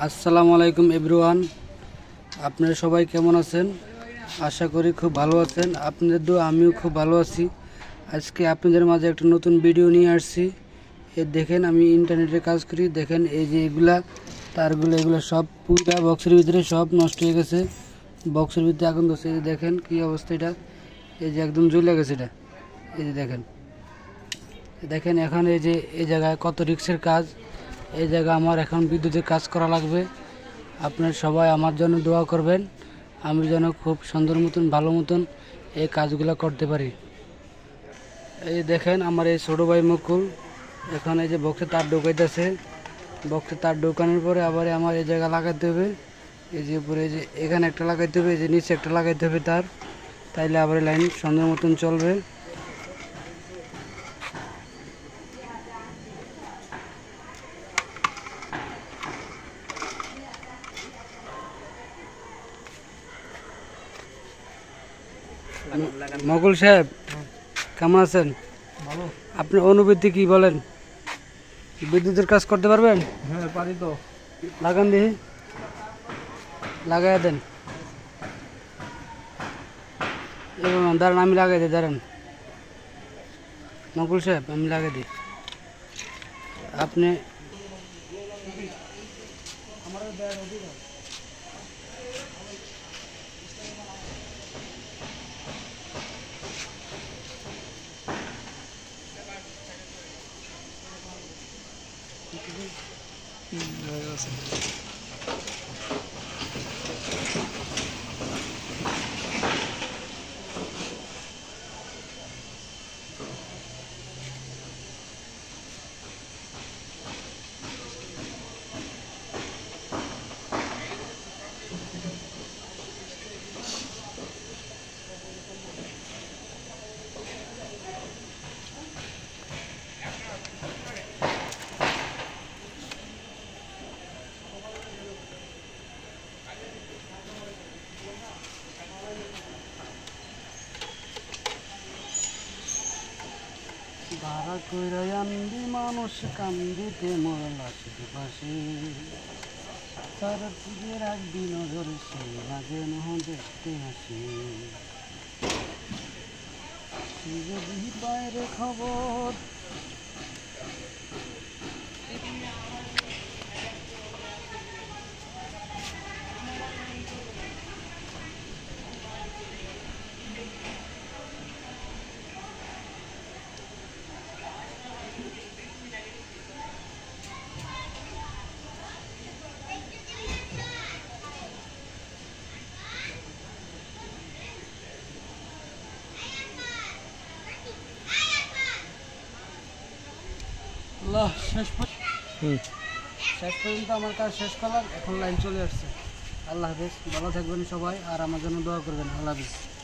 আসসালামু আলাইকুম এভরিওয়ান, আপনারা সবাই কেমন আছেন? আশা করি খুব ভালো আছেন। আপনাদের দোয়া আমিও খুব ভালো আছি। আজকে আপনাদের মাঝে একটা নতুন ভিডিও নিয়ে আসছি। দেখেন আমি ইন্টারনেটে কাজ করি। দেখেন এই যে তারগুলো এগুলো সব পুরো বক্সের ভিতরে সব নষ্ট হয়ে গেছে। বক্সের ভিতরে আগুন ধরছে। দেখেন কি অবস্থা, এটা এই যে একদম জ্বলে গেছে। এটা এই যে দেখেন এখন এই জায়গায় কত রিস্কের কাজ। এই জায়গা আমার এখন বিদ্যুতের কাজ করা লাগবে। আপনারা সবাই আমার জন্য দোয়া করবেন, আমি যেন খুব সুন্দর মতন ভালো মতন এই কাজগুলো করতে পারি। এই দেখেন আমার এই ছোটো ভাই মুকুল এখন এই যে বক্সে তার ঢুকাইতেছে। বক্সে তার ঢুকানোর পরে আবার আমার এই জায়গা লাগাইতে হবে। এই যে উপরে এই যে এখানে একটা লাগাইতে হবে, এই যে নিচে একটা লাগাইতে হবে তার, তাইলে আবার লাইন সুন্দর মতন চলবে। মকুল সাহেব কেমন আছেন? আপনার অনুভূতি কি বলেন? বিদ্যুতের কাজ করতে পারবেন? হ্যাঁ পারি তো। লাগান দেখি, লাগাই দেন। দাঁড়ান আমি লাগাই দিই, দাঁড়ান মকুল সাহেব আমি লাগাই দিই। আপনি ভাড়া কইরা আনবি মানুষ কান্দিতে মরলা শুধু পাশে, তারা দিকে রাখবি নজর সে লাগে নহ দেখতে হাসি। যদি বাইরে খবর শেষ পর্যন্ত আমার কাজ শেষ করলাম। এখন লাইন চলে আসছে। আল্লাহ হাফেজ, ভালো থাকবেন সবাই আর আমার জন্য দোয়া করবেন। আল্লাহ হাফেজ।